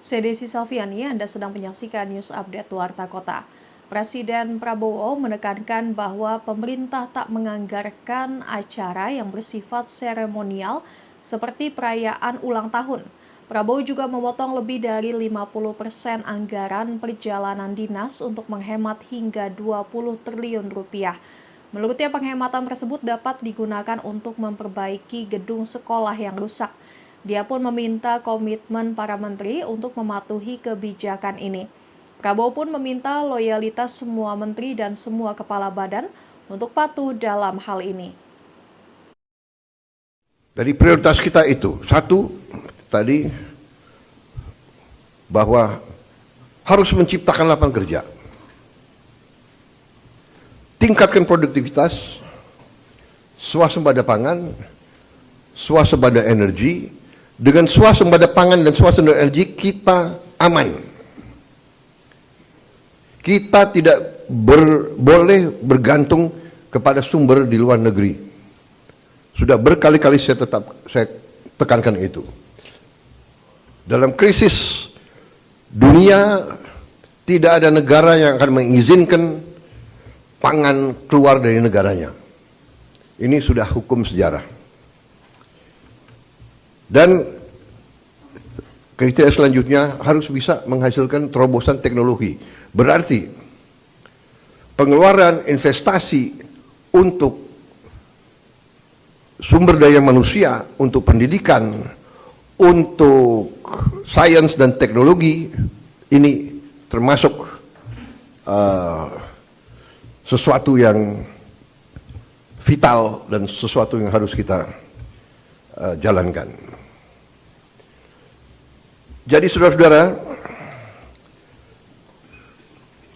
Saya Desi Salviani, Anda sedang menyaksikan News Update Warta Kota. Presiden Prabowo menekankan bahwa pemerintah tak menganggarkan acara yang bersifat seremonial seperti perayaan ulang tahun. Prabowo juga memotong lebih dari 50% anggaran perjalanan dinas untuk menghemat hingga 20 triliun rupiah. Menurutnya penghematan tersebut dapat digunakan untuk memperbaiki gedung sekolah yang rusak. Dia pun meminta komitmen para menteri untuk mematuhi kebijakan ini. Prabowo pun meminta loyalitas semua menteri dan semua kepala badan untuk patuh dalam hal ini. Dari prioritas kita itu, satu tadi bahwa harus menciptakan lapangan kerja, tingkatkan produktivitas, swasembada pangan, swasembada energi. Dengan swasembada pangan dan swasembada energi kita aman. Kita tidak boleh bergantung kepada sumber di luar negeri. Sudah berkali-kali saya tekankan itu. Dalam krisis dunia tidak ada negara yang akan mengizinkan pangan keluar dari negaranya. Ini sudah hukum sejarah. Dan kriteria selanjutnya harus bisa menghasilkan terobosan teknologi. Berarti pengeluaran investasi untuk sumber daya manusia, untuk pendidikan, untuk sains dan teknologi, ini termasuk sesuatu yang vital dan sesuatu yang harus kita jalankan. Jadi saudara-saudara,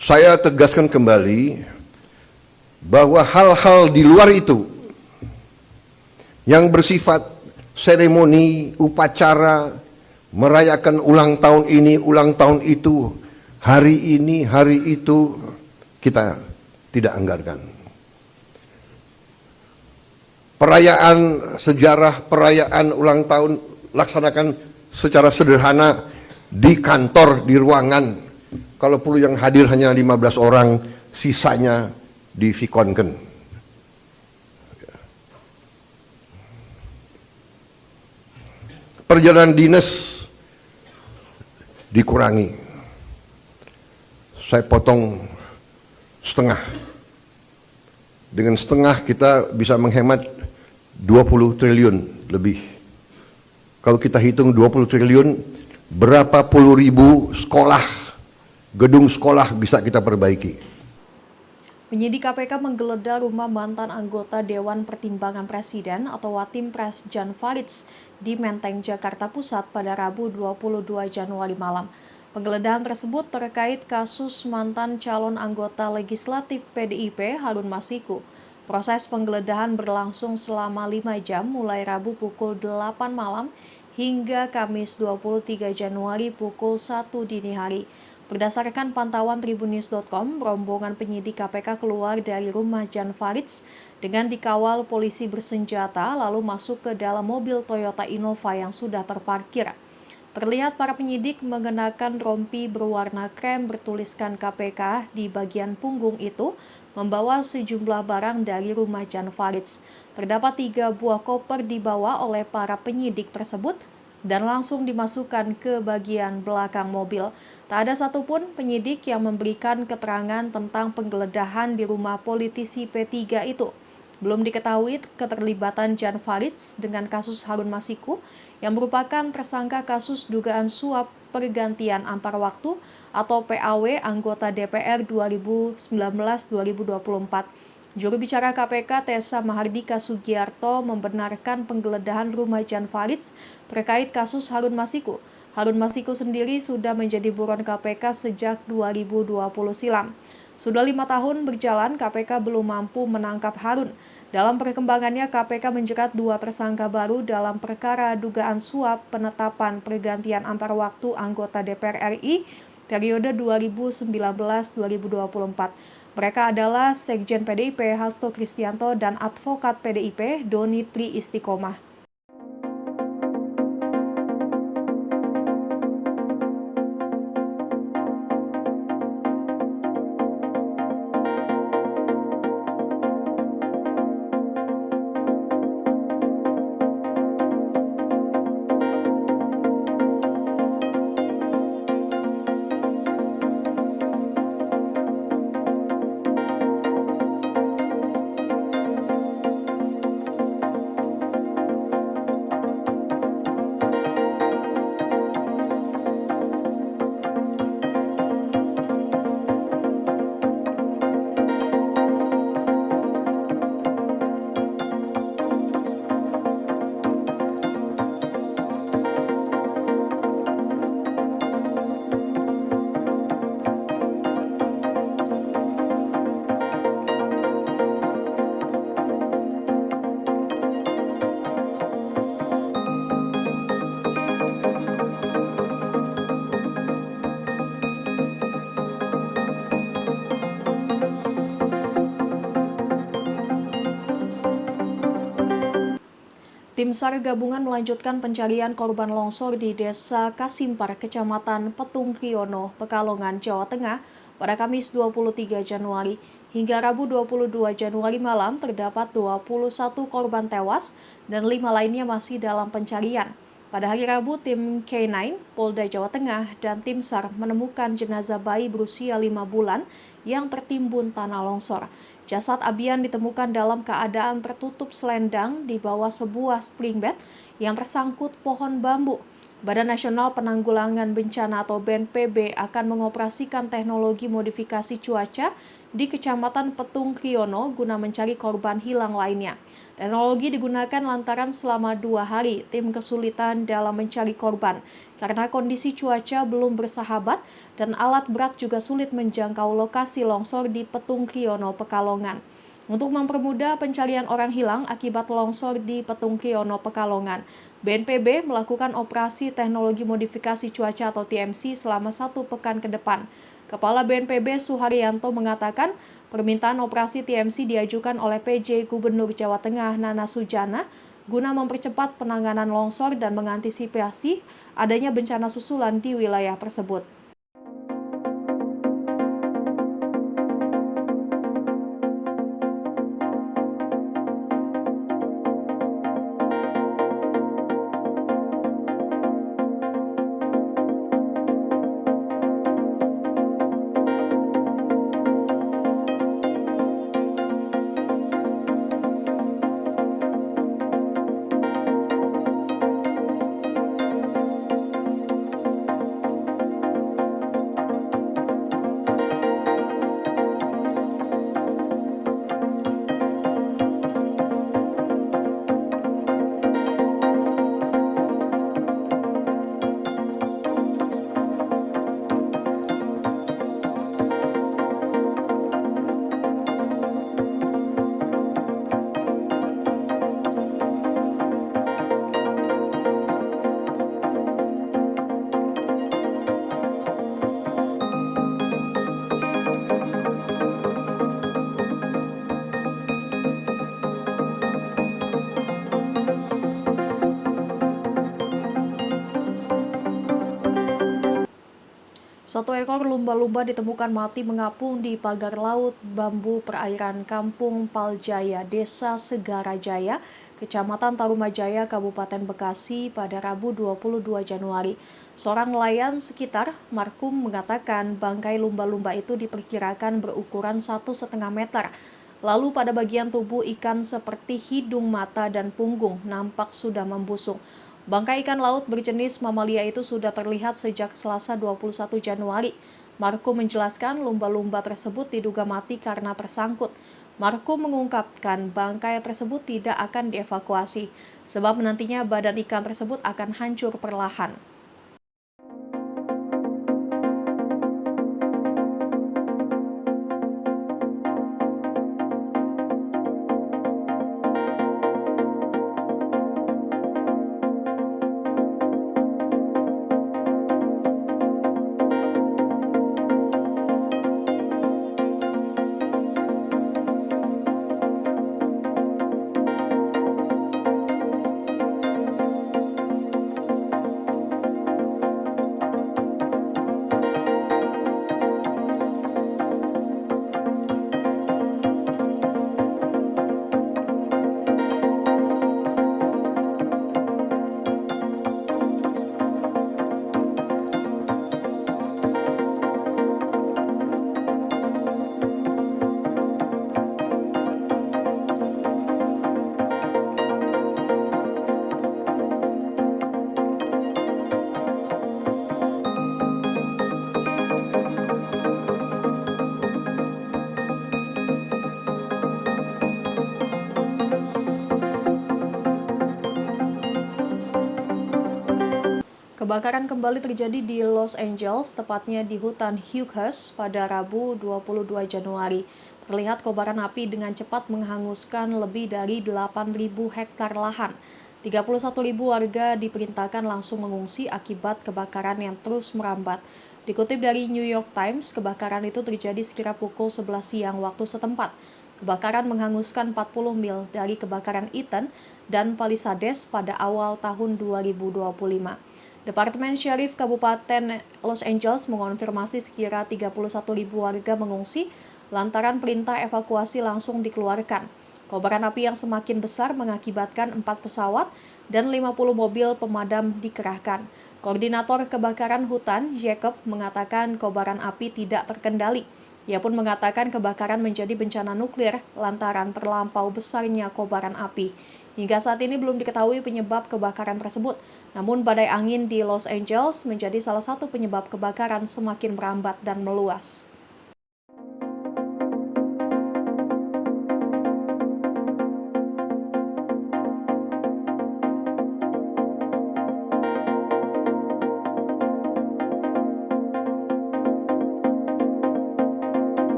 saya tegaskan kembali bahwa hal-hal di luar itu yang bersifat seremoni, upacara, merayakan ulang tahun ini, ulang tahun itu, hari ini, hari itu, kita tidak anggarkan. Perayaan sejarah, perayaan ulang tahun laksanakan secara sederhana di kantor, di ruangan. Kalau perlu yang hadir hanya 15 orang, sisanya di Vikonken. Perjalanan dinas dikurangi. Saya potong setengah. Dengan setengah kita bisa menghemat 20 triliun lebih. Kalau kita hitung 20 triliun, berapa puluh ribu sekolah, gedung sekolah bisa kita perbaiki. Penyidik KPK menggeledah rumah mantan anggota Dewan Pertimbangan Presiden atau Watimpres Jan Faridz di Menteng, Jakarta Pusat pada Rabu 22 Januari malam. Penggeledahan tersebut terkait kasus mantan calon anggota legislatif PDIP Harun Masiku. Proses penggeledahan berlangsung selama 5 jam mulai Rabu pukul 8 malam hingga Kamis 23 Januari pukul 1 dini hari. Berdasarkan pantauan tribunnews.com, rombongan penyidik KPK keluar dari rumah Jan Faridz dengan dikawal polisi bersenjata lalu masuk ke dalam mobil Toyota Innova yang sudah terparkir. Terlihat para penyidik mengenakan rompi berwarna krem bertuliskan KPK di bagian punggung itu, membawa sejumlah barang dari rumah Jan Faridz. Terdapat 3 buah koper dibawa oleh para penyidik tersebut dan langsung dimasukkan ke bagian belakang mobil. Tak ada satupun penyidik yang memberikan keterangan tentang penggeledahan di rumah politisi P3 itu. Belum diketahui keterlibatan Jan Faridz dengan kasus Harun Masiku yang merupakan tersangka kasus dugaan suap pergantian antar waktu atau PAW anggota DPR 2019-2024. Juru bicara KPK Tessa Mahardika Sugiarto membenarkan penggeledahan rumah Jan Faridz terkait kasus Harun Masiku. Harun Masiku sendiri sudah menjadi buron KPK sejak 2020 silam. Sudah 5 tahun berjalan, KPK belum mampu menangkap Harun. Dalam perkembangannya, KPK menjerat 2 tersangka baru dalam perkara dugaan suap penetapan pergantian antar waktu anggota DPR RI periode 2019-2024. Mereka adalah Sekjen PDIP Hasto Kristianto dan Advokat PDIP Doni Tri Istiqomah. Tim SAR gabungan melanjutkan pencarian korban longsor di Desa Kasimpar, Kecamatan Petung Kriono, Pekalongan, Jawa Tengah pada Kamis 23 Januari. Hingga Rabu 22 Januari malam terdapat 21 korban tewas dan 5 lainnya masih dalam pencarian. Pada hari Rabu, tim K9, Polda Jawa Tengah, dan tim SAR menemukan jenazah bayi berusia 5 bulan yang tertimbun tanah longsor. Jasad Abian ditemukan dalam keadaan tertutup selendang di bawah sebuah spring bed yang tersangkut pohon bambu. Badan Nasional Penanggulangan Bencana atau BNPB akan mengoperasikan teknologi modifikasi cuaca di Kecamatan Petung Kriono guna mencari korban hilang lainnya. Teknologi digunakan lantaran selama 2 hari tim kesulitan dalam mencari korban karena kondisi cuaca belum bersahabat dan alat berat juga sulit menjangkau lokasi longsor di Petung Kriono, Pekalongan. Untuk mempermudah pencarian orang hilang akibat longsor di Petung Kriono, Pekalongan, BNPB melakukan operasi teknologi modifikasi cuaca atau TMC selama 1 pekan ke depan. Kepala BNPB Suharyanto mengatakan permintaan operasi TMC diajukan oleh PJ Gubernur Jawa Tengah Nana Sujana guna mempercepat penanganan longsor dan mengantisipasi adanya bencana susulan di wilayah tersebut. Satu ekor lumba-lumba ditemukan mati mengapung di pagar laut bambu perairan Kampung Paljaya, Desa Segarajaya, Kecamatan Tarumajaya, Kabupaten Bekasi pada Rabu 22 Januari. Seorang nelayan sekitar Markum mengatakan bangkai lumba-lumba itu diperkirakan berukuran 1,5 meter. Lalu pada bagian tubuh ikan seperti hidung, mata, dan punggung nampak sudah membusung. Bangkai ikan laut berjenis mamalia itu sudah terlihat sejak Selasa 21 Januari. Marco menjelaskan lumba-lumba tersebut diduga mati karena tersangkut. Marco mengungkapkan bangkai tersebut tidak akan dievakuasi, sebab nantinya badan ikan tersebut akan hancur perlahan. Kebakaran kembali terjadi di Los Angeles, tepatnya di hutan Hughes pada Rabu 22 Januari. Terlihat kobaran api dengan cepat menghanguskan lebih dari 8.000 hektar lahan. 31.000 warga diperintahkan langsung mengungsi akibat kebakaran yang terus merambat. Dikutip dari New York Times, kebakaran itu terjadi sekira pukul 11 siang waktu setempat. Kebakaran menghanguskan 40 mil dari kebakaran Eaton dan Palisades pada awal tahun 2025. Departemen Syarif Kabupaten Los Angeles mengonfirmasi sekira 31.000 warga mengungsi lantaran perintah evakuasi langsung dikeluarkan. Kobaran api yang semakin besar mengakibatkan 4 pesawat dan 50 mobil pemadam dikerahkan. Koordinator kebakaran hutan, Jacob, mengatakan kobaran api tidak terkendali. Ia pun mengatakan kebakaran menjadi bencana nuklir lantaran terlampau besarnya kobaran api. Hingga saat ini belum diketahui penyebab kebakaran tersebut. Namun badai angin di Los Angeles menjadi salah satu penyebab kebakaran semakin merambat dan meluas.